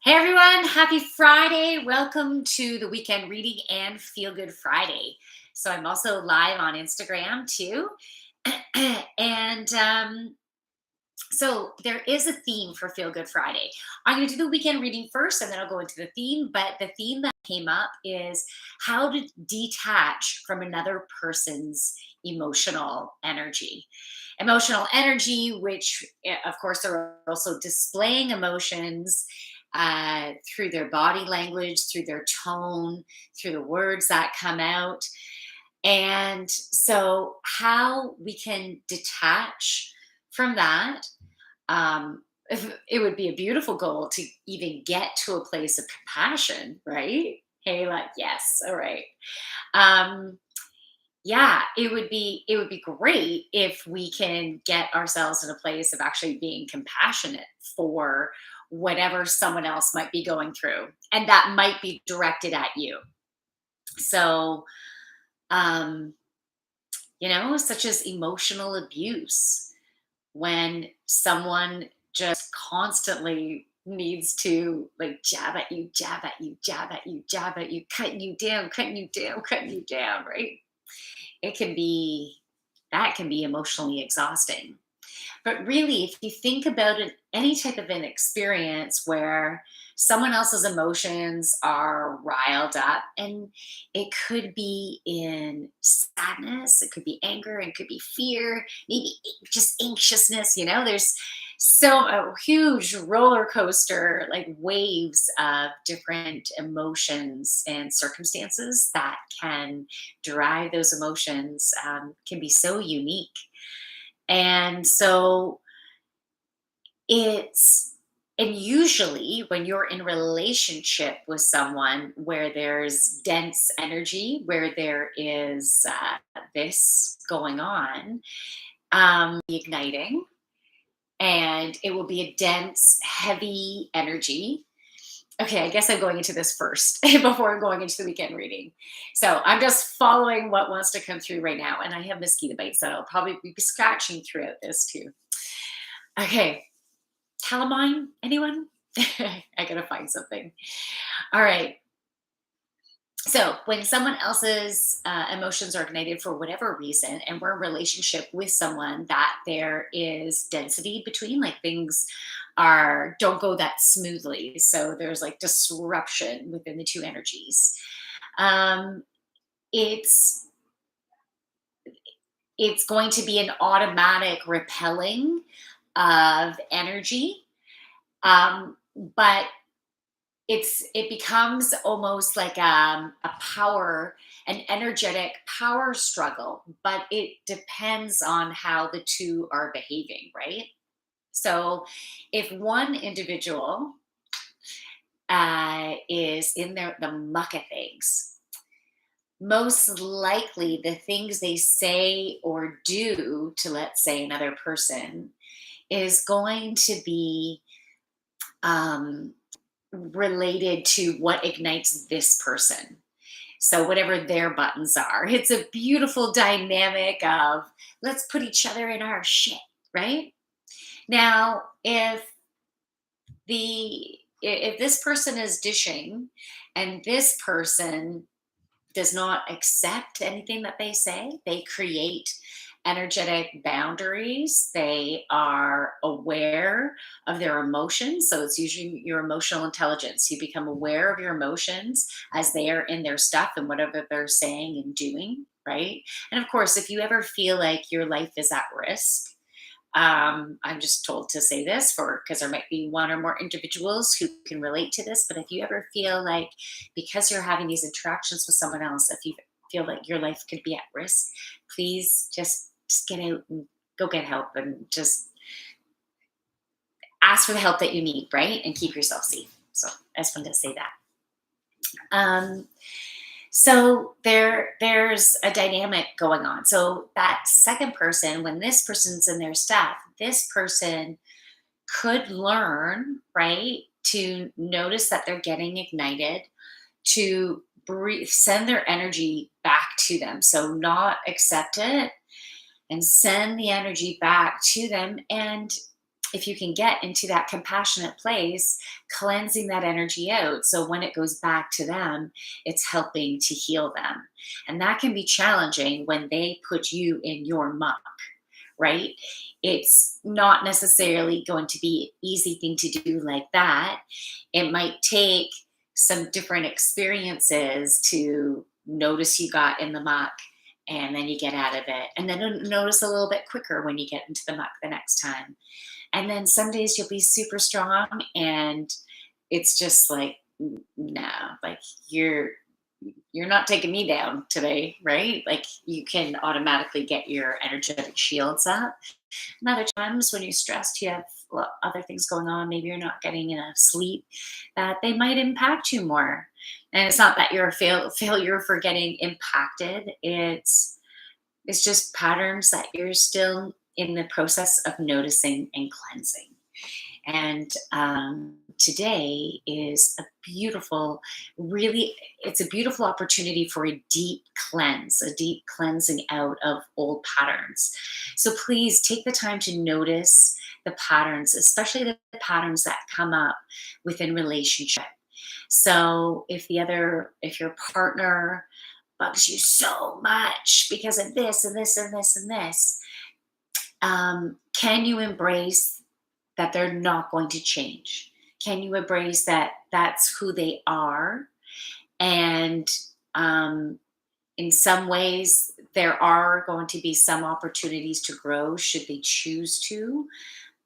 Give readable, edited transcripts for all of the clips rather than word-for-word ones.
Hey everyone, happy Friday. Welcome to the weekend reading and Feel Good Friday. So I'm also live on Instagram too. and there is a theme for Feel Good Friday. I'm going to do the weekend reading first and then I'll go into the theme. But the theme that came up is how to detach from another person's emotional energy. Emotional energy, which of course are also displaying emotions through their body language, through their tone, through the words that come out. And so, how we can detach from that. If it would be a beautiful goal to even get to a place of compassion, right? Hey, like, yes, all right. Um, yeah, it would be great if we can get ourselves in a place of actually being compassionate for whatever someone else might be going through, and that might be directed at you. So, um, such as emotional abuse, when someone just constantly needs to like jab at you, jab at you, jab at you, jab at you, cutting you down, cutting you down, cutting you down, right? It can be that can be emotionally exhausting. But really, if you think about it, any type of an experience where someone else's emotions are riled up, and it could be in sadness, it could be anger, it could be fear, maybe just anxiousness, there's so a huge roller coaster, like waves of different emotions and circumstances that can drive those emotions, can be so unique. And so it's and usually when you're in relationship with someone where there's dense energy, where there is this going on, igniting, and it will be a dense, heavy energy. Okay, I guess I'm going into this first before I'm going into the weekend reading. So I'm just following what wants to come through right now. And I have mosquito bites that I'll probably be scratching throughout this too. Okay, calamine, anyone? I gotta find something. All right. So when someone else's emotions are ignited for whatever reason, and we're in relationship with someone that there is density between, like things are don't go that smoothly. So there's like disruption within the two energies. Um, it's it's going to be an automatic repelling of energy. But it becomes almost like a power, an energetic power struggle, but it depends on how the two are behaving, right? So if one individual is in the muck of things, most likely the things they say or do to, let's say, another person is going to be um, related to what ignites this person. So, whatever their buttons are, it's a beautiful dynamic of let's put each other in our shit, right? Now, if this person is dishing and this person does not accept anything that they say, they create energetic boundaries. They are aware of their emotions. So it's usually your emotional intelligence. You become aware of your emotions as they are in their stuff and whatever they're saying and doing, right? And of course, if you ever feel like your life is at risk, I'm just told to say this for because there might be one or more individuals who can relate to this. But if you ever feel like because you're having these interactions with someone else, if you feel like your life could be at risk, please just get out and go get help and just ask for the help that you need, right? And keep yourself safe. So I just wanted to say that. Um, so there's a dynamic going on. So that second person, when this person's in their stuff, this person could learn, right, to notice that they're getting ignited, to breathe, send their energy back to them. So not accept it and send the energy back to them. And if you can get into that compassionate place, cleansing that energy out. So when it goes back to them, it's helping to heal them. And that can be challenging when they put you in your muck, right? It's not necessarily going to be an easy thing to do like that. It might take some different experiences to notice you got in the muck, and then you get out of it. And then notice a little bit quicker when you get into the muck the next time. And then some days you'll be super strong, and it's just like, no, like you're not taking me down today, right? Like you can automatically get your energetic shields up. And other times when you're stressed, you have other things going on. Maybe you're not getting enough sleep, that they might impact you more. And it's not that you're a failure for getting impacted. It's just patterns that you're still in the process of noticing and cleansing. And today is a beautiful, really, it's a beautiful opportunity for a deep cleanse, a deep cleansing out of old patterns. So please take the time to notice the patterns, especially the patterns that come up within relationship. So if your partner bugs you so much because of this and this and this and this, can you embrace that they're not going to change? Can you embrace that that's who they are? And in some ways, there are going to be some opportunities to grow should they choose to.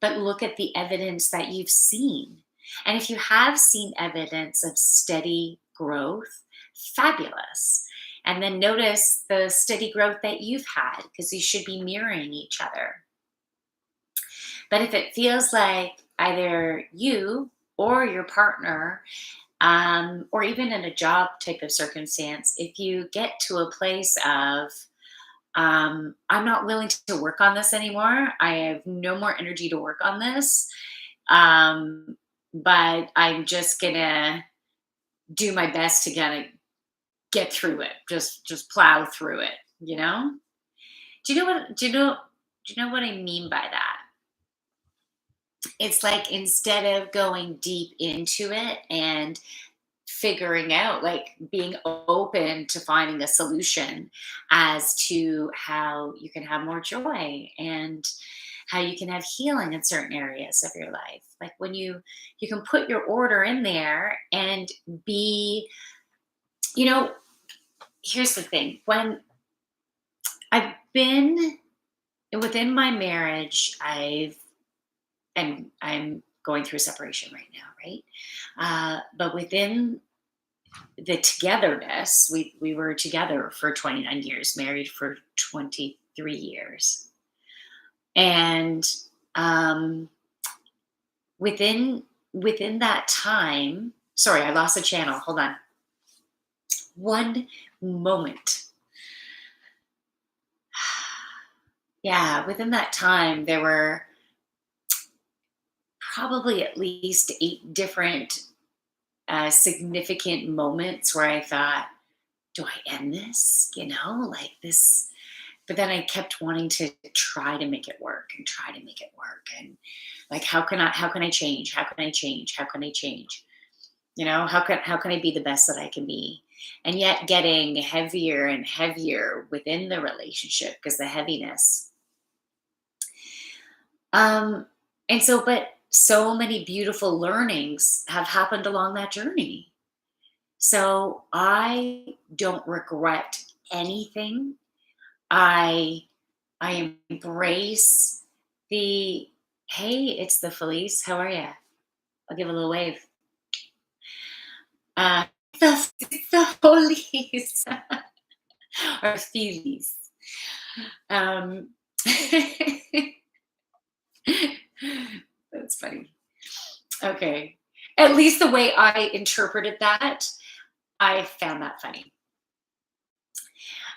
But look at the evidence that you've seen. And if you have seen evidence of steady growth, fabulous. And then notice the steady growth that you've had, because you should be mirroring each other. But if it feels like either you or your partner, or even in a job type of circumstance, if you get to a place of, I'm not willing to work on this anymore, I have no more energy to work on this, but I'm just gonna do my best to get through it, just plow through it, you know? Do you know what I mean by that? It's like instead of going deep into it and figuring out, like being open to finding a solution as to how you can have more joy and how you can have healing in certain areas of your life. Like when you can put your order in there and be, you know, here's the thing. When I've been within my marriage, I'm going through a separation right now, right? But within the togetherness, we were together for 29 years, married for 23 years, and um, within that time, sorry, I lost the channel. Hold on, one moment. Yeah, within that time, there were probably at least 8 different significant moments where I thought, do I end this? You know, like this. But then I kept wanting to try to make it work and try to make it work. And like, how can I change? How can I change? How can I change? You know, how can I be the best that I can be? And yet getting heavier and heavier within the relationship because the heaviness. Um, and so, but so many beautiful learnings have happened along that journey. So I don't regret anything. I I embrace the, hey, it's the Felice. How are you? I'll give a little wave. Uh, the Felice or Felice. Um, that's funny. Okay. At least the way I interpreted that, I found that funny.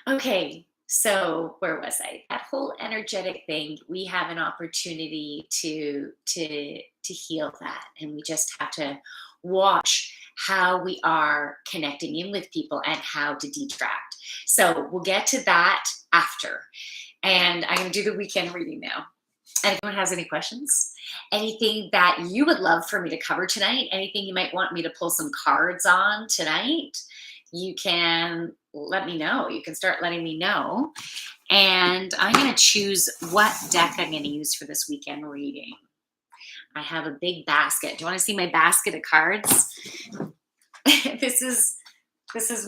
Okay, so where was I? That whole energetic thing, we have an opportunity to heal that, and we just have to watch how we are connecting in with people and how to detract. So we'll get to that after. And I'm going to do the weekend reading now. And if anyone has any questions, anything that you would love for me to cover tonight, anything you might want me to pull some cards on tonight, you can let me know. You can start letting me know. And I'm going to choose what deck I'm going to use for this weekend reading. I have a big basket. Do you want to see my basket of cards? this is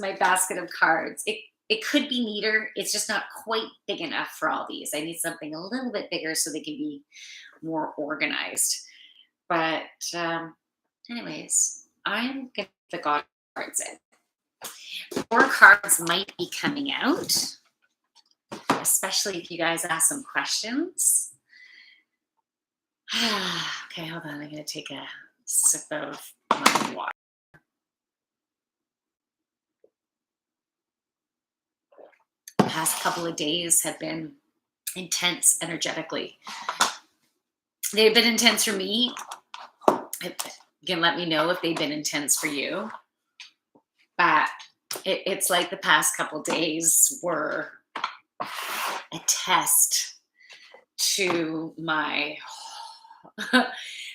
my basket of cards. It could be neater. It's just not quite big enough for all these. I need something a little bit bigger so they can be more organized. But anyways, I'm going to put the God cards in. 4 cards might be coming out, especially if you guys ask some questions. Okay, hold on. I'm going to take a sip of my water. The past couple of days have been intense energetically. They've been intense for me. You can let me know if they've been intense for you. But it's like the past couple days were a test to my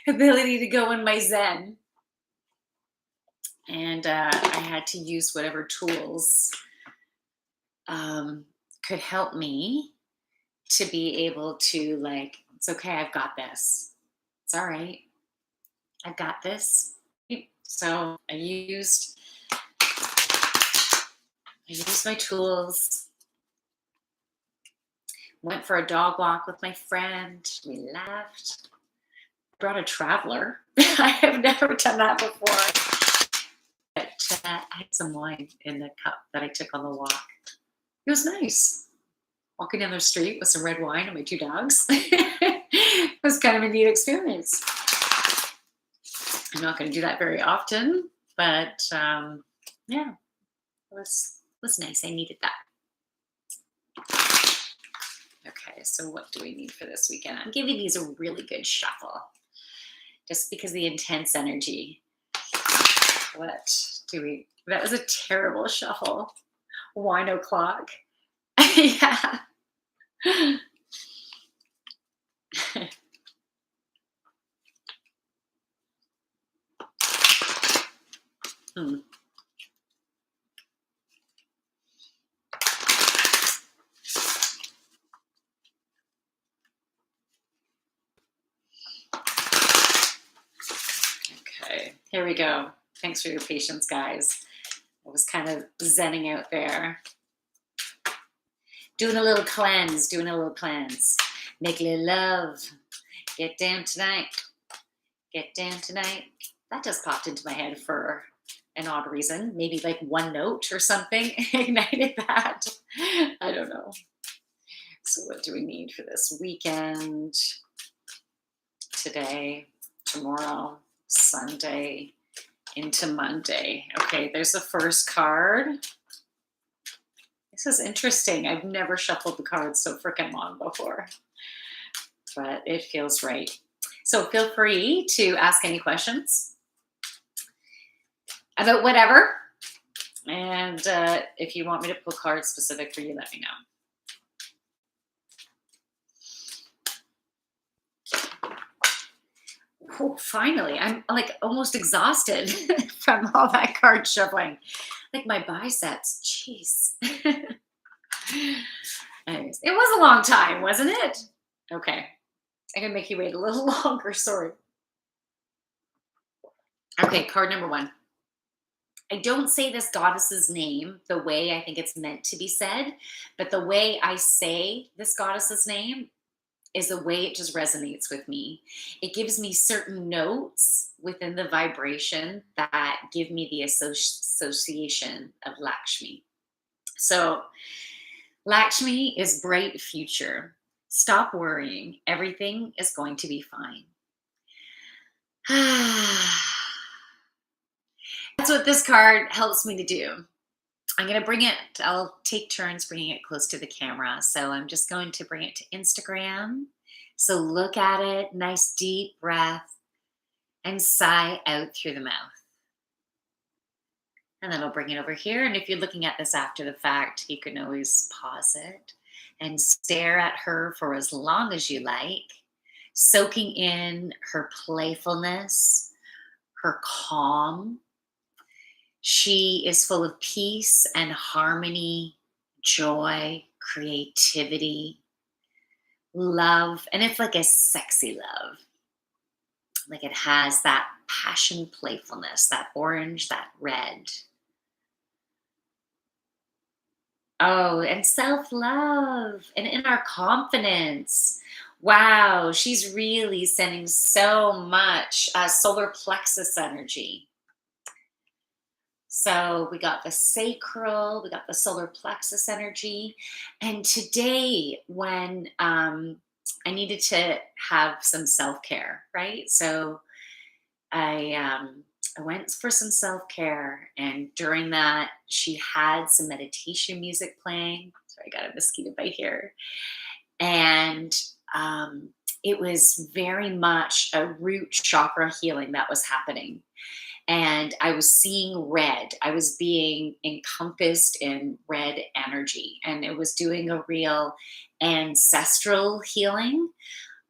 ability to go in my zen. And I had to use whatever tools could help me to be able to, like, it's okay, I've got this. It's all right. I've got this. So I used my tools. Went for a dog walk with my friend. We left. Brought a traveler. I have never done that before. But I had some wine in the cup that I took on the walk. It was nice. Walking down the street with some red wine and my 2 dogs. It was kind of a neat experience. I'm not going to do that very often, but yeah, it was nice. I needed that. Okay, so what do we need for this weekend? I'm giving these a really good shuffle, just because of the intense energy. What do we? That was a terrible shuffle. Wine o'clock. Yeah. Okay, here we go. Thanks for your patience, guys. I was kind of zenning out there. Doing a little cleanse. Make a little love. Get down tonight. That just popped into my head for an odd reason. Maybe like one note or something ignited that. I don't know. So what do we need for this weekend? Today, tomorrow, Sunday, into Monday. Okay, there's the first card. This is interesting. I've never shuffled the cards so freaking long before, but it feels right. So feel free to ask any questions about whatever. And if you want me to pull cards specific for you, let me know. Oh, finally, I'm like almost exhausted from all that card shuffling. Like my biceps, jeez. Anyways, it was a long time, wasn't it? Okay, I'm gonna make you wait a little longer, sorry. Okay, card number 1. I don't say this goddess's name the way I think it's meant to be said, but the way I say this goddess's name is the way it just resonates with me. It gives me certain notes within the vibration that give me the association of Lakshmi. So Lakshmi is bright future. Stop worrying. Everything is going to be fine. That's what this card helps me to do. I'm going to bring it, I'll take turns bringing it close to the camera. So I'm just going to bring it to Instagram. So look at it, nice deep breath, and sigh out through the mouth. And then I'll bring it over here. And if you're looking at this after the fact, you can always pause it and stare at her for as long as you like. soaking in her playfulness, her calm. She is full of peace and harmony, joy, creativity, love. And it's like a sexy love. Like it has that passion, playfulness, that orange, that red. Oh, and self love and inner confidence. Wow, she's really sending so much solar plexus energy. So we got the sacral, we got the solar plexus energy. And today, when I needed to have some self care, right? So I went for some self care, and during that, she had some meditation music playing. Sorry, I got a mosquito bite here, and um, it was very much a root chakra healing that was happening. And I was seeing red. I was being encompassed in red energy, and it was doing a real ancestral healing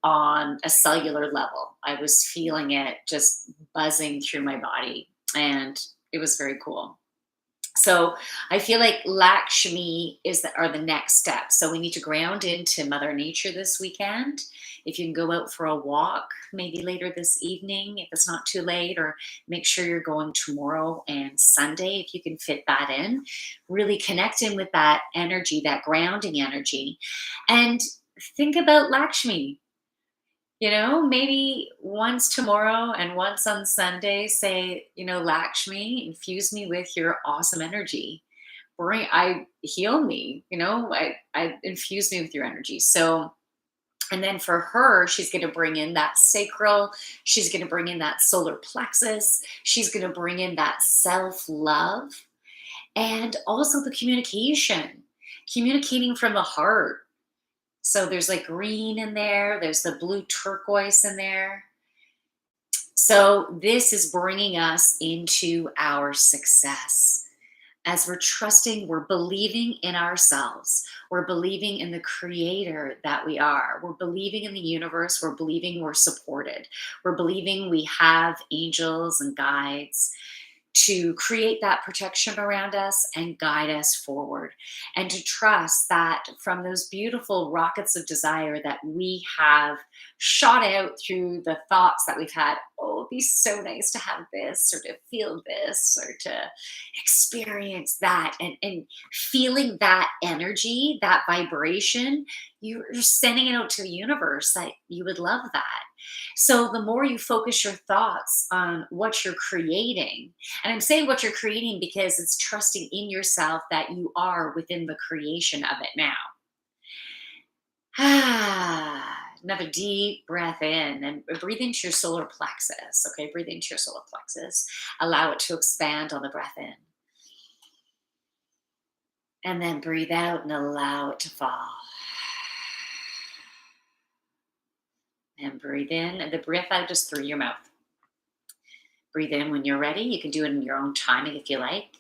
on a cellular level. I was feeling it just buzzing through my body, and it was very cool. So I feel like Lakshmi are the next step. So we need to ground into Mother Nature this weekend. If you can go out for a walk, maybe later this evening, if it's not too late, or make sure you're going tomorrow and Sunday, if you can fit that in. Really connect in with that energy, that grounding energy, and think about Lakshmi. Maybe once tomorrow and once on Sunday, say, Lakshmi, infuse me with your awesome energy. Heal me, I infuse me with your energy. So, and then for her, she's going to bring in that sacral. She's going to bring in that solar plexus. She's going to bring in that self love and also the communicating from the heart. So there's like green in there, there's the blue turquoise in there. So this is bringing us into our success. As we're trusting, we're believing in ourselves. We're believing in the creator that we are. We're believing in the universe. We're believing we're supported. We're believing we have angels and guides to create that protection around us and guide us forward, and to trust that from those beautiful rockets of desire that we have shot out through the thoughts that we've had. Oh, it'd be so nice to have this, or to feel this, or to experience that, and feeling that energy, that vibration. You're sending it out to the universe that you would love that. So the more you focus your thoughts on what you're creating, and I'm saying what you're creating because it's trusting in yourself that you are within the creation of it now. Another deep breath in, and breathe into your solar plexus. Okay, breathe into your solar plexus. Allow it to expand on the breath in. And then breathe out and allow it to fall. And breathe in, and the breath out just through your mouth. Breathe in when you're ready. You can do it in your own timing if you like.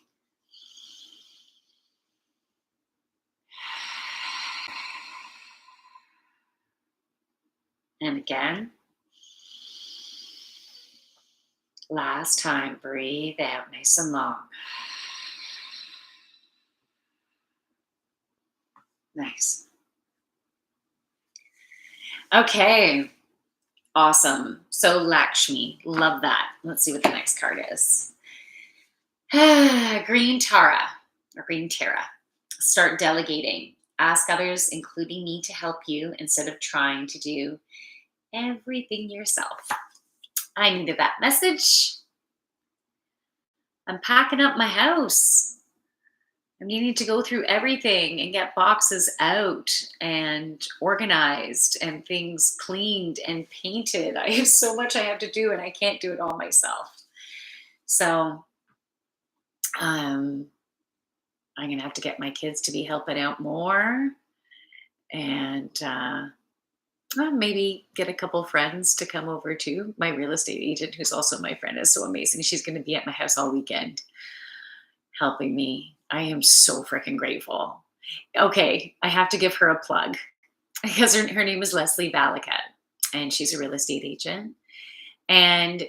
And again. Last time, breathe out nice and long. Nice. Okay. Awesome. So Lakshmi, love that. Let's see what the next card is. Green Tara or Green Tara. Start delegating. Ask others, including me, to help you instead of trying to do everything yourself. I needed that message. I'm packing up my house. I'm needing to go through everything and get boxes out and organized and things cleaned and painted. I have so much I have to do, and I can't do it all myself. So I'm going to have to get my kids to be helping out more, and maybe get a couple friends to come over too. My real estate agent, who's also my friend, is so amazing. She's going to be at my house all weekend helping me. I am so freaking grateful. Okay, I have to give her a plug because her name is Leslie Valakat. and she's a real estate agent. And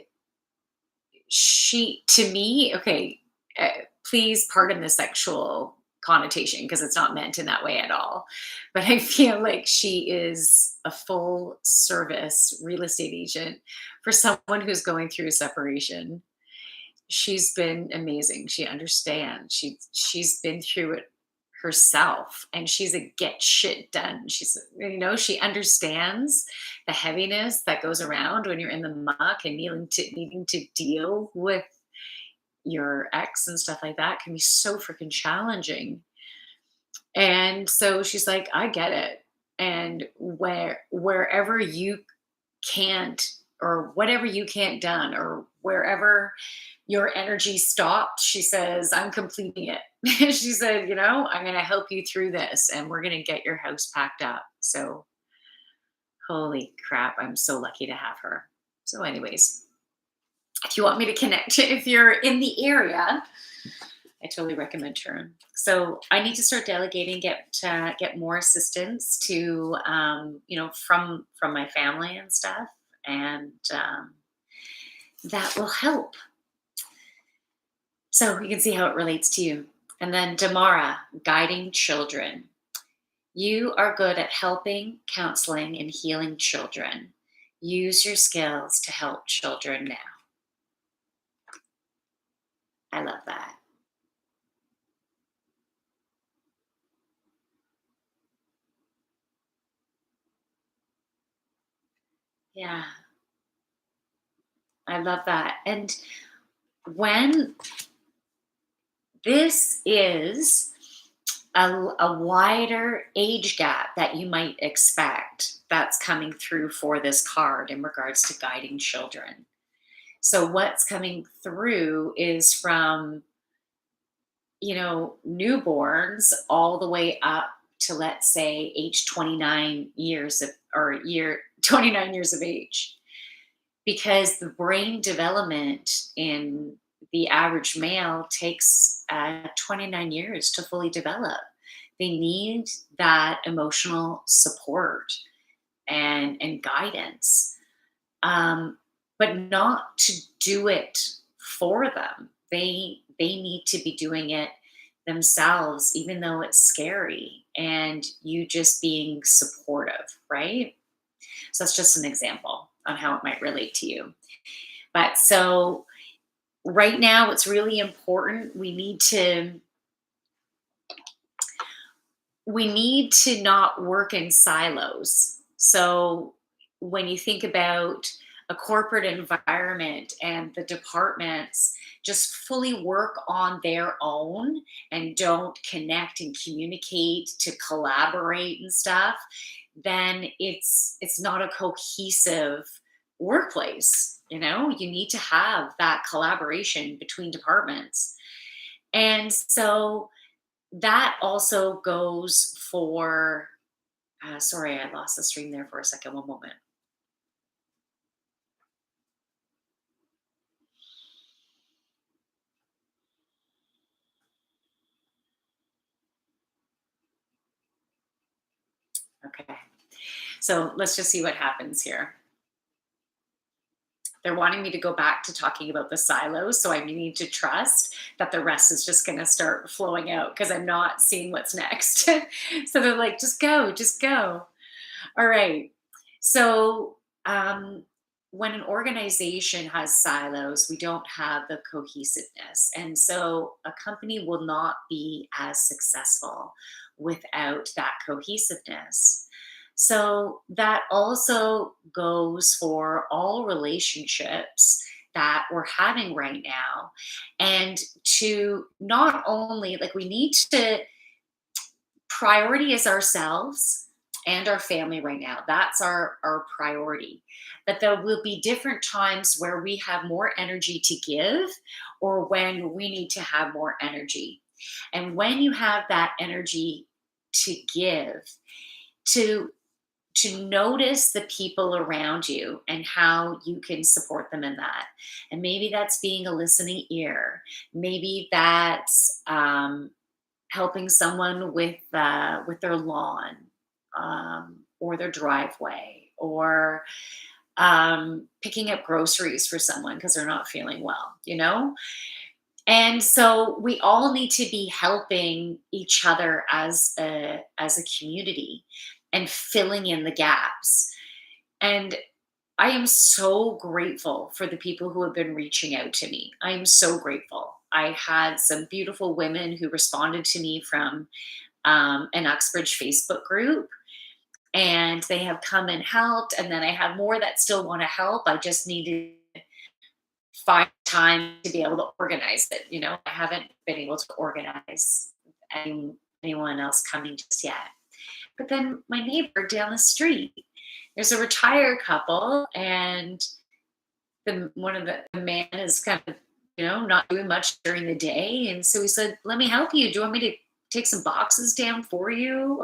she, to me, okay, uh, please pardon the sexual connotation because it's not meant in that way at all. But I feel like she is a full service real estate agent for someone who's going through a separation. She's been amazing. She understands. She's been through it herself, and she's a get shit done. She understands the heaviness that goes around when you're in the muck and needing to deal with your ex and stuff like that can be so freaking challenging. And so she's like, I get it. And wherever you can't, or whatever you can't done, or wherever your energy stopped, she says, I'm completing it. She said, I'm going to help you through this, and we're going to get your house packed up. So holy crap, I'm so lucky to have her. So anyways, if you want me to connect, if you're in the area, I totally recommend her. So I need to start delegating, get more assistance to, from my family and stuff, and that will help. So you can see how it relates to you. And then Damara, guiding children. You are good at helping, counseling, and healing children. Use your skills to help children now. I love that. Yeah, I love that. And when this is a wider age gap that you might expect that's coming through for this card in regards to guiding children. So what's coming through is from, newborns all the way up to, let's say, age 29 years of, or year 29 years of age, because the brain development in the average male takes 29 years to fully develop. They need that emotional support and guidance, but not to do it for them. They need to be doing it themselves, even though it's scary, and you just being supportive, right? So that's just an example on how it might relate to you. But so right now, it's really important. We need to not work in silos. So when you think about a corporate environment and the departments just fully work on their own and don't connect and communicate to collaborate and stuff, then it's not a cohesive workplace. You need to have that collaboration between departments. And so that also goes for, sorry, I lost the stream there for a second. One moment. Okay. So let's just see what happens here. They're wanting me to go back to talking about the silos. So I need to trust that the rest is just going to start flowing out because I'm not seeing what's next. So they're like, just go, just go. All right. So when an organization has silos, we don't have the cohesiveness. And so a company will not be as successful without that cohesiveness. So that also goes for all relationships that we're having right now. And to not only, like, we need to priority is ourselves and our family right now. That's our priority. But there will be different times where we have more energy to give, or when we need to have more energy. And when you have that energy to give, to notice the people around you and how you can support them in that. And maybe that's being a listening ear. Maybe that's helping someone with their lawn, or their driveway, or picking up groceries for someone because they're not feeling well, you know? And so we all need to be helping each other as a community and filling in the gaps. And I am so grateful for the people who have been reaching out to me. I am so grateful. I had some beautiful women who responded to me from an Uxbridge Facebook group, and they have come and helped. And then I have more that still want to help. I just need to find time to be able to organize it. You know, I haven't been able to organize anyone else coming just yet. But then my neighbor down the street, there's a retired couple, and one of the man is kind of, not doing much during the day. And so he said, "Let me help you. Do you want me to take some boxes down for you?"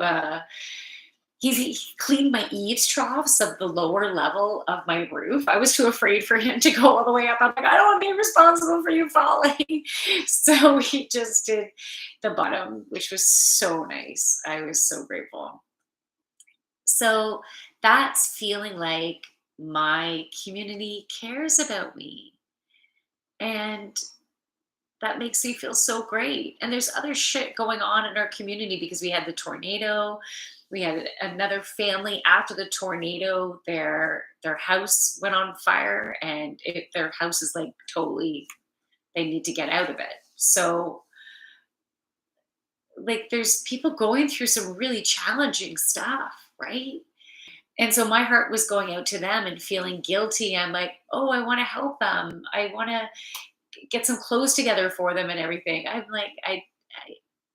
He cleaned my eaves troughs of the lower level of my roof. I was too afraid for him to go all the way up. I'm like, I don't want to be responsible for you falling. So he just did the bottom, which was so nice. I was so grateful. So that's feeling like my community cares about me. And that makes me feel so great. And there's other shit going on in our community because we had the tornado. We had another family after the tornado. Their house went on fire, and their house is like totally. They need to get out of it. So, like, there's people going through some really challenging stuff, right? And so my heart was going out to them and feeling guilty. I'm like, oh, I want to help them. I want to get some clothes together for them and everything. I'm like, I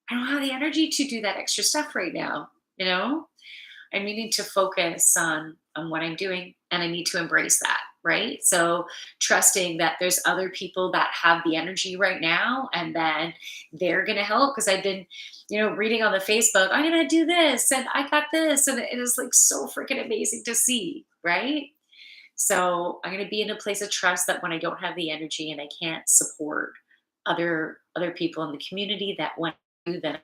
don't have the energy to do that extra stuff right now. You know, I'm needing to focus on what I'm doing, and I need to embrace that. Right. So trusting that there's other people that have the energy right now, and then they're going to help. Cause I've been, reading on the Facebook, I'm going to do this and I got this. And it is like so freaking amazing to see. Right. So I'm going to be in a place of trust that when I don't have the energy and I can't support other people in the community, that when I do, then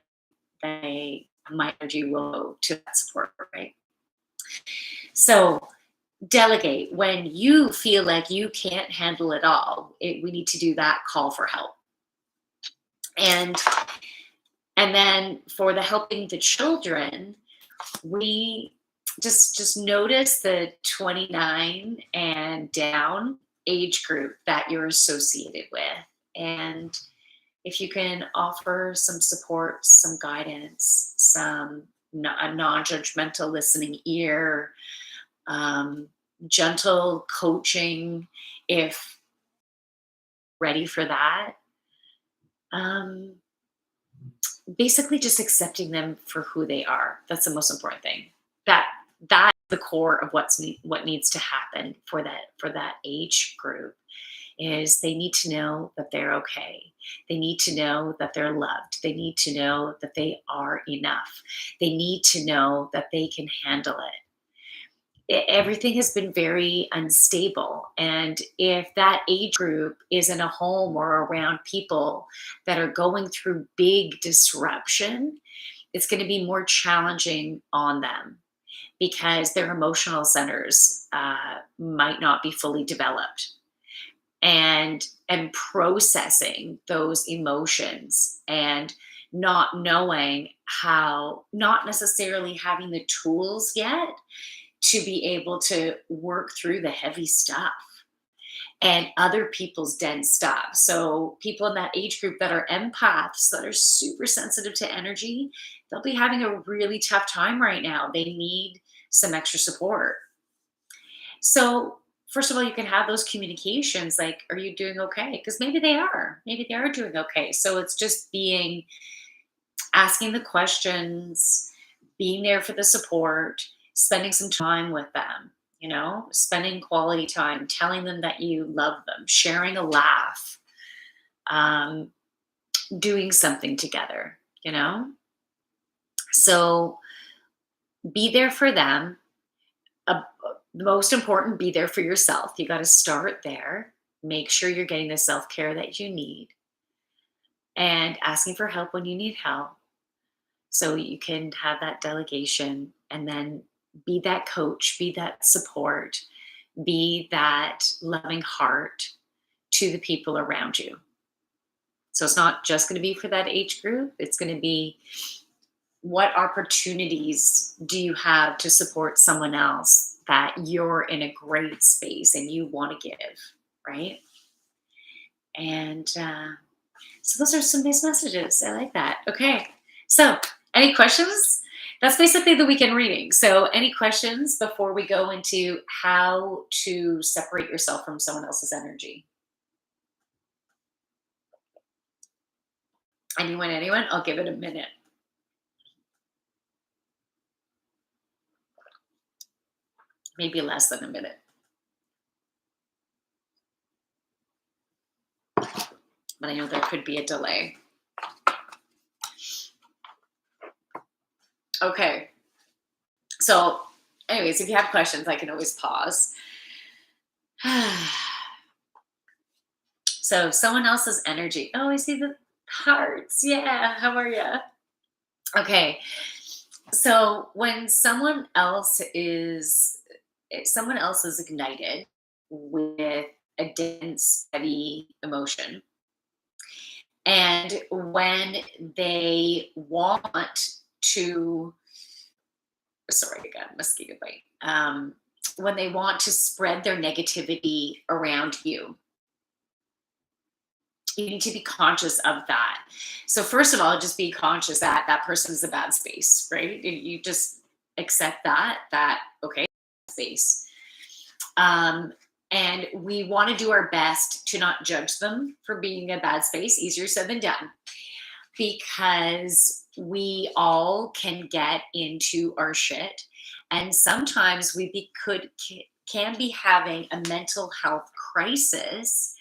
my energy will go to that support, right? So delegate when you feel like you can't handle it all. We need to do that call for help, and then for the helping the children, we just notice the 29 and down age group that you're associated with, and if you can offer some support, some guidance, a non-judgmental listening ear, um, gentle coaching, if ready for that. um, Basically just accepting them for who they are. That's the most important thing. That's the core of what needs to happen for that age group, is they need to know that they're okay. They need to know that they're loved. They need to know that they are enough. They need to know that they can handle it. Everything has been very unstable. And if that age group is in a home or around people that are going through big disruption, it's going to be more challenging on them because their emotional centers might not be fully developed, and processing those emotions, and not knowing how, not necessarily having the tools yet to be able to work through the heavy stuff and other people's dense stuff. So people in that age group that are empaths, that are super sensitive to energy, they'll be having a really tough time right now. They need some extra support. So first of all, you can have those communications like, are you doing okay? Because maybe they are doing okay. So it's just asking the questions, being there for the support, spending some time with them, spending quality time, telling them that you love them, sharing a laugh, um, doing something together, you know? So be there for them. Uh, the most important, be there for yourself. You got to start there. Make sure you're getting the self care that you need, and asking for help when you need help, so you can have that delegation, and then Be that coach, be that support, be that loving heart to the people around you. So it's not just going to be for that age group, it's going to be what opportunities do you have to support someone else that you're in a great space and you want to give, right? And so those are some nice messages. I like that. Okay. So any questions? That's basically the weekend reading. So any questions before we go into how to separate yourself from someone else's energy? Anyone, anyone? I'll give it a minute. Maybe less than a minute. But I know there could be a delay. Okay. So, anyways, if you have questions, I can always pause. So, someone else's energy. Oh, I see the hearts. Yeah. How are you? Okay. So, when someone else is ignited with a dense, heavy emotion, and when they want to, sorry, I got a mosquito bite. When they want to spread their negativity around you, you need to be conscious of that. So first of all, just be conscious that that person is a bad space, right? You just accept that okay, space. Um, and we want to do our best to not judge them for being a bad space. Easier said than done, because we all can get into our shit, and sometimes can be having a mental health crisis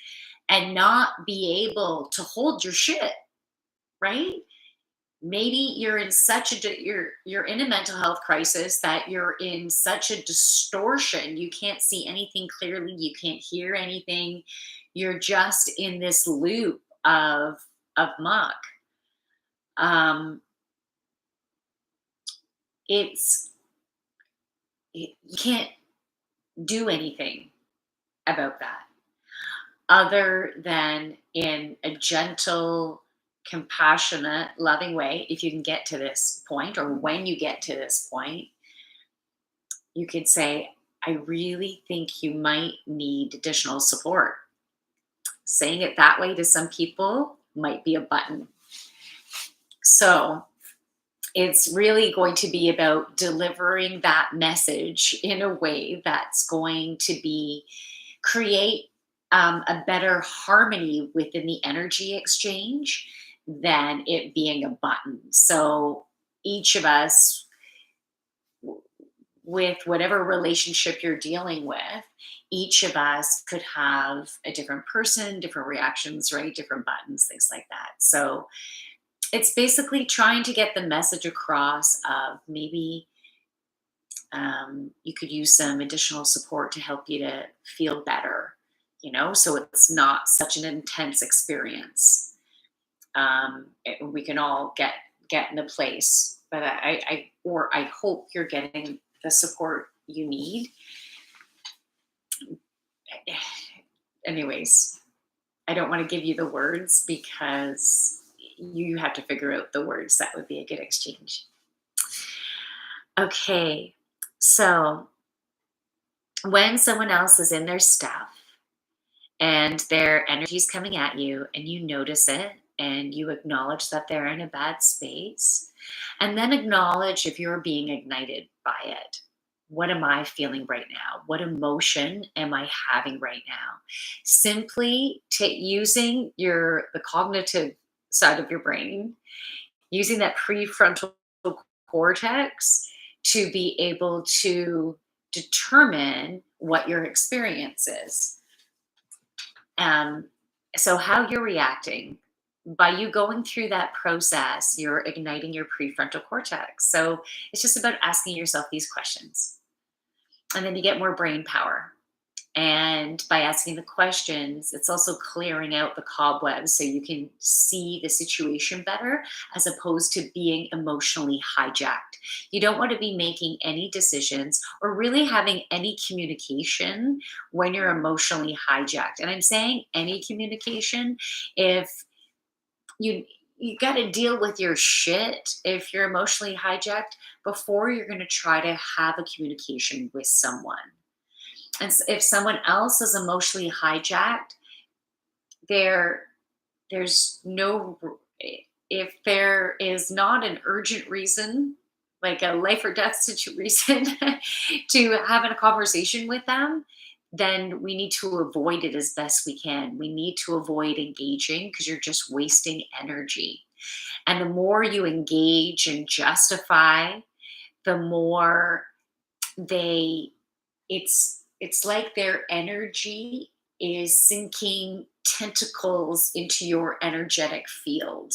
and not be able to hold your shit, right? Maybe you're in such you're in a mental health crisis that you're in such a distortion, you can't see anything clearly, you can't hear anything, you're just in this loop of muck. um it's you can't do anything about that other than in a gentle, compassionate, loving way. If you can get to this point, or when you get to this point, you could say, I really think you might need additional support. Saying it that way to some people might be a button. So it's really going to be about delivering that message in a way that's going to be create a better harmony within the energy exchange than it being a button. So each of us, with whatever relationship you're dealing with, each of us could have a different person, different reactions, right? Different buttons, things like that. So it's basically trying to get the message across of maybe you could use some additional support to help you to feel better, so it's not such an intense experience. We can all get in a place, but I hope you're getting the support you need. Anyways, I don't want to give you the words because you have to figure out the words. That would be a good exchange. Okay, so when someone else is in their stuff and their energy is coming at you and you notice it and you acknowledge that they're in a bad space, and then acknowledge if you're being ignited by it. What am I feeling right now? What emotion am I having right now? Simply using the cognitive side of your brain, using that prefrontal cortex to be able to determine what your experience is. So, how you're reacting by you going through that process, you're igniting your prefrontal cortex. So, it's just about asking yourself these questions. And then you get more brain power. And by asking the questions, it's also clearing out the cobwebs so you can see the situation better as opposed to being emotionally hijacked. You don't want to be making any decisions or really having any communication when you're emotionally hijacked. And I'm saying any communication if you you got to deal with your shit if you're emotionally hijacked before you're going to try to have a communication with someone. And if someone else is emotionally hijacked, there there's no if there is not an urgent reason, like a life or death situation, to having a conversation with them, then we need to avoid it as best we can. We need to avoid engaging because you're just wasting energy. And the more you engage and justify, the more they it's like their energy is sinking tentacles into your energetic field,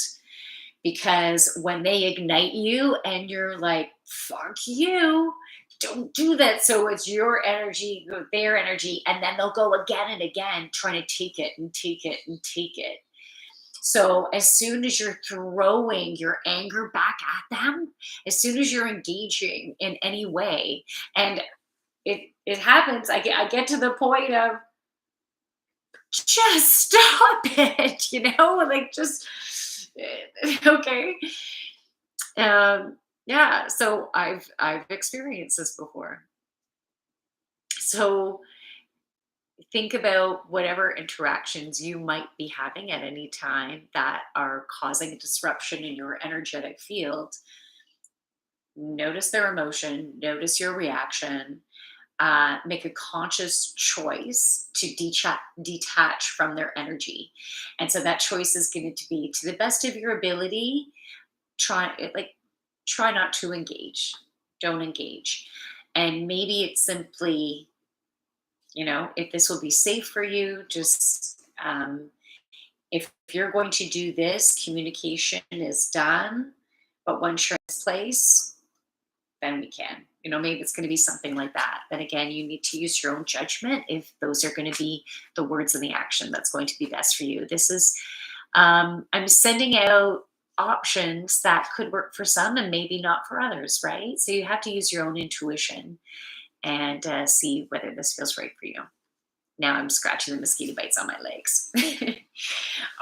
because when they ignite you and you're like, fuck you, don't do that, so it's your energy, their energy, and then they'll go again and again trying to take it and take it and take it. So as soon as you're throwing your anger back at them, as soon as you're engaging in any way, and it happens. I get to the point of just stop it, like just okay. Yeah. So I've experienced this before. So think about whatever interactions you might be having at any time that are causing a disruption in your energetic field. Notice their emotion, notice your reaction, make a conscious choice to detach from their energy. And so that choice is going to be, to the best of your ability, try not to engage. Don't engage. And maybe it's simply, if this will be safe for you, just if you're going to do this, communication is done, but one takes place, then we can. Maybe it's going to be something like that. Then again, you need to use your own judgment if those are going to be the words and the action that's going to be best for you. This is, I'm sending out options that could work for some and maybe not for others, right? So you have to use your own intuition and see whether this feels right for you. Now I'm scratching the mosquito bites on my legs.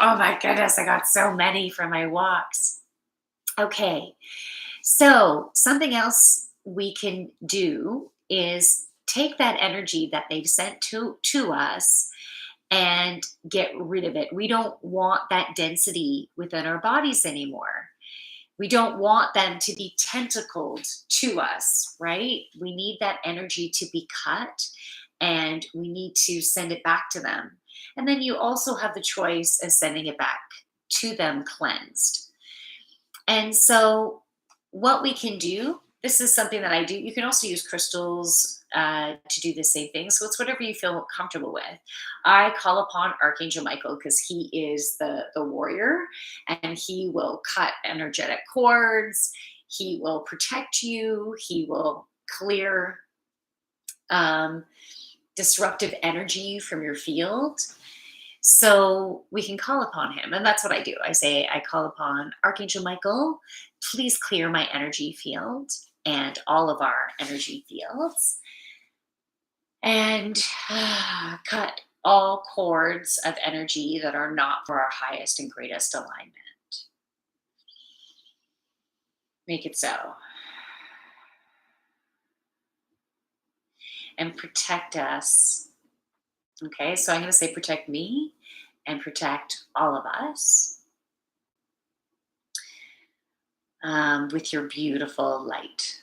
Oh my goodness, I got so many from my walks. Okay, so something else we can do is take that energy that they've sent to us and get rid of it. We don't want that density within our bodies anymore. We don't want them to be tentacled to us, right? We need that energy to be cut and we need to send it back to them. And then you also have the choice of sending it back to them cleansed. And so, what we can do, this is something that I do. You can also use crystals to do the same thing. So, it's whatever you feel comfortable with. I call upon Archangel Michael because he is the warrior and he will cut energetic cords. He will protect you. He will clear um, disruptive energy from your field. So we can call upon him. And that's what I do. I call upon Archangel Michael, please clear my energy field and all of our energy fields and cut all cords of energy that are not for our highest and greatest alignment. Make it so. And protect us. Okay, so I'm going to say protect me and protect all of us with your beautiful light.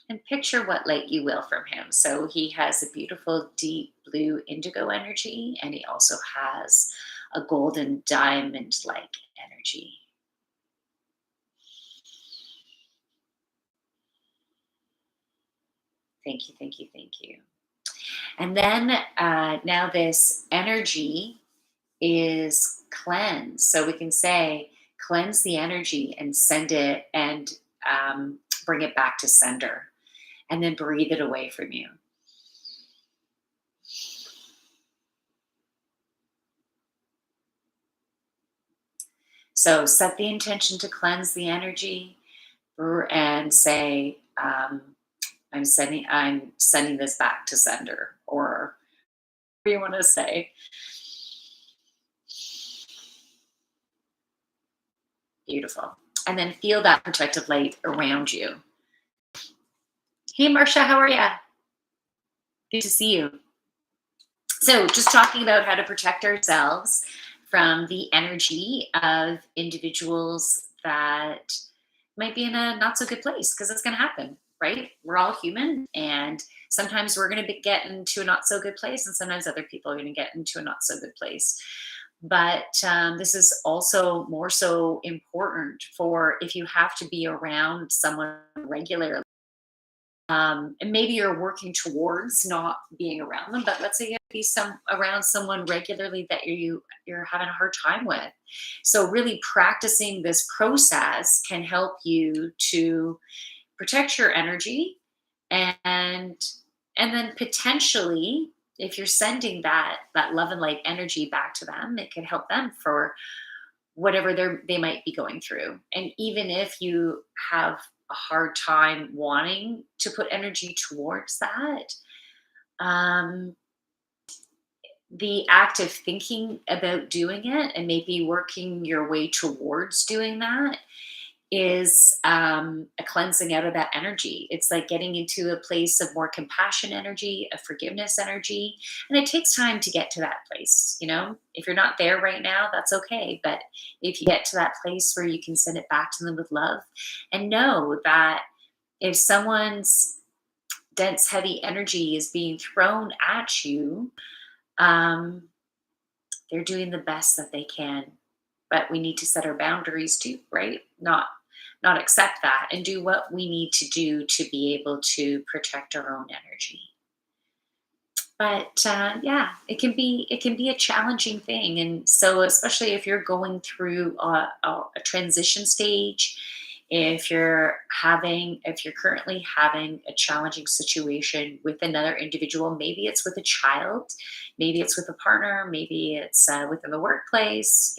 And picture what light you will from him. So he has a beautiful deep blue indigo energy, and he also has a golden diamond like energy. Thank you, thank you, thank you. And then now this energy is cleansed. So we can say, cleanse the energy and send it and bring it back to sender. And then breathe it away from you. So set the intention to cleanse the energy and say, I'm sending this back to sender, or whatever you want to say. Beautiful. And then feel that protective light around you. Hey, Marcia, how are you? Good to see you. So, just talking about how to protect ourselves from the energy of individuals that might be in a not so good place, because it's going to happen, right? We're all human, and sometimes we're going to get into a not so good place, and sometimes other people are going to get into a not so good place. But this is also more so important for if you have to be around someone regularly. And maybe you're working towards not being around them, but let's say you have to be around someone regularly that you're having a hard time with. So really practicing this process can help you to protect your energy, and and then potentially, if you're sending that love and light energy back to them, it could help them for whatever they might be going through. And even if you have a hard time wanting to put energy towards that, um, the act of thinking about doing it and maybe working your way towards doing that is a cleansing out of that energy. It's like getting into a place of more compassion energy, a forgiveness energy. And it takes time to get to that place. If you're not there right now, that's okay. But if you get to that place where you can send it back to them with love, and know that if someone's dense, heavy energy is being thrown at you, um, they're doing the best that they can. But we need to set our boundaries too, right? Not accept that, and do what we need to do to be able to protect our own energy. But yeah, it can be a challenging thing, and so especially if you're going through a transition stage, if you're currently having a challenging situation with another individual, maybe it's with a child, maybe it's with a partner, maybe it's within the workplace,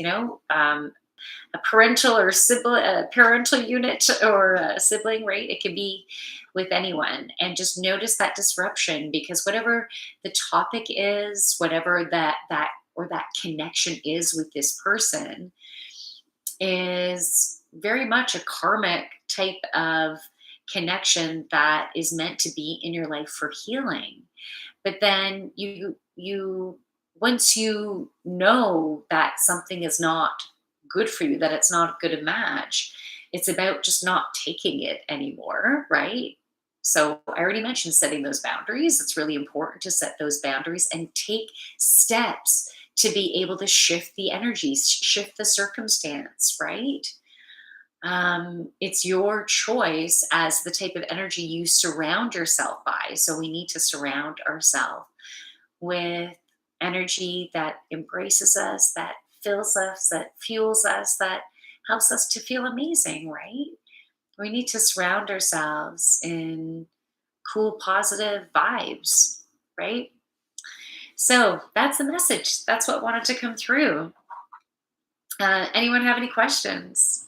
a parental or sibling, a parental unit or a sibling, right? It can be with anyone. And just notice that disruption, because whatever the topic is, whatever that connection is with this person, is very much a karmic type of connection that is meant to be in your life for healing. But then you once you know that something is not good for you, that it's not a good match, it's about just not taking it anymore, right? So I already mentioned setting those boundaries. It's really important to set those boundaries and take steps to be able to shift the energy, shift the circumstance, right? It's your choice as the type of energy you surround yourself by. So we need to surround ourselves with energy that embraces us, that fills us, that fuels us, that helps us to feel amazing, right? We need to surround ourselves in cool, positive vibes, right? So that's the message. That's what wanted to come through. Anyone have any questions?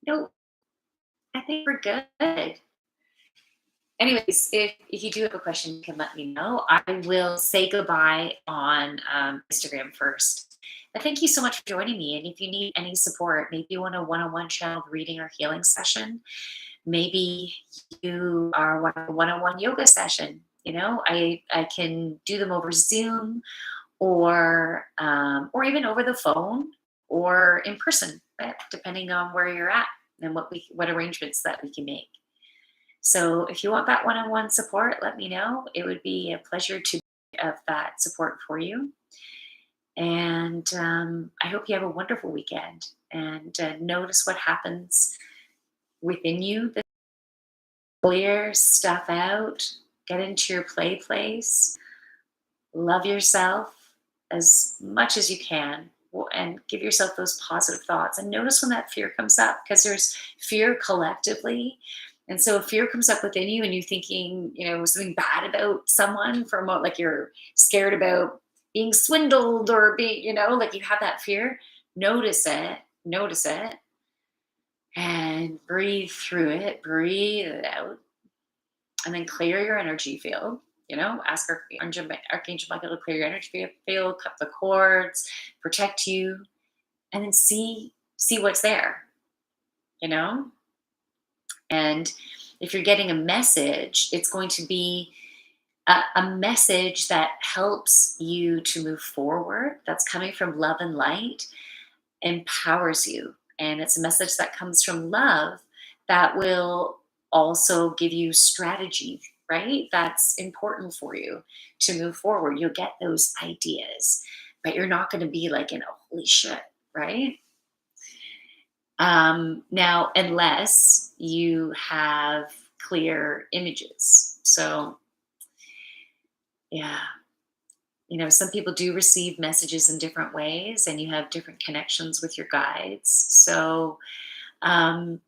No, I think we're good. Anyways, if you do have a question, you can let me know. I will say goodbye on Instagram first. But thank you so much for joining me. And if you need any support, maybe you want a one-on-one channel reading or healing session, maybe you are want a one-on-one yoga session. I can do them over Zoom, or even over the phone, or in person, depending on where you're at and what arrangements that we can make. So if you want that one-on-one support, let me know. It would be a pleasure to be of that support for you. And I hope you have a wonderful weekend, and notice what happens within you. Clear stuff out, get into your play place, love yourself as much as you can, and give yourself those positive thoughts. And notice when that fear comes up, because there's fear collectively. And so if fear comes up within you and you're thinking, something bad about someone, from like you're scared about being swindled, or being, like you have that fear, Notice it, notice it, and breathe through it, breathe it out, and then clear your energy field. Ask Archangel Michael to clear your energy field, cut the cords, protect you, and then see what's there. You know, and if you're getting a message, it's going to be a message that helps you to move forward. That's coming from love and light, empowers you. And it's a message that comes from love that will also give you strategy, right? That's important for you to move forward. You'll get those ideas, but you're not going to be like, holy shit, right? Now, unless you have clear images. So, yeah, some people do receive messages in different ways, and you have different connections with your guides. So, um,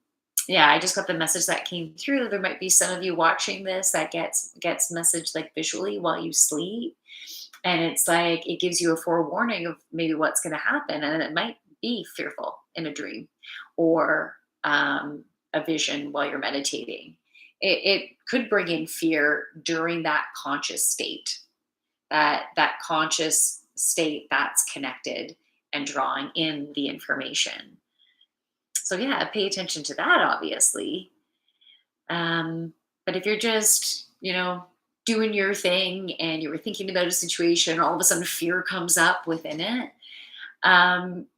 yeah, I just got the message that came through. There might be some of you watching this that gets message like visually while you sleep, and it's like it gives you a forewarning of maybe what's going to happen, and it might be fearful in a dream or a vision while you're meditating. It could bring in fear during that conscious state, that conscious state that's connected and drawing in the information. So yeah, pay attention to that, obviously. But if you're just, doing your thing and you were thinking about a situation, all of a sudden fear comes up within it,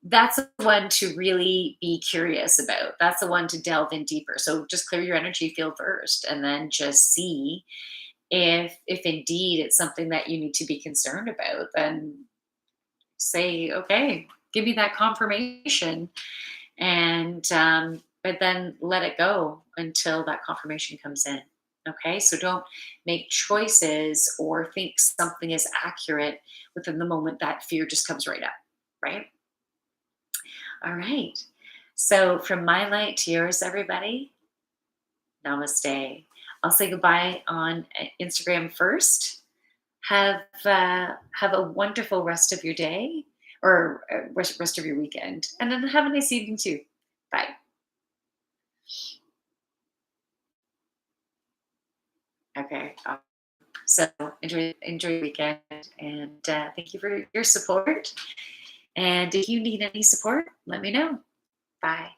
that's the one to really be curious about. That's the one to delve in deeper. So just clear your energy field first, and then just see if indeed it's something that you need to be concerned about. Then say, okay, give me that confirmation, and but then let it go until that confirmation comes in. Okay, so don't make choices or think something is accurate within the moment that fear just comes right up, right? All right. So from my light to yours, everybody, namaste. I'll say goodbye on Instagram first. Have a wonderful rest of your day, or rest of your weekend, and then have a nice evening too. Bye. Okay. So enjoy your weekend, and thank you for your support. And if you need any support, let me know. Bye.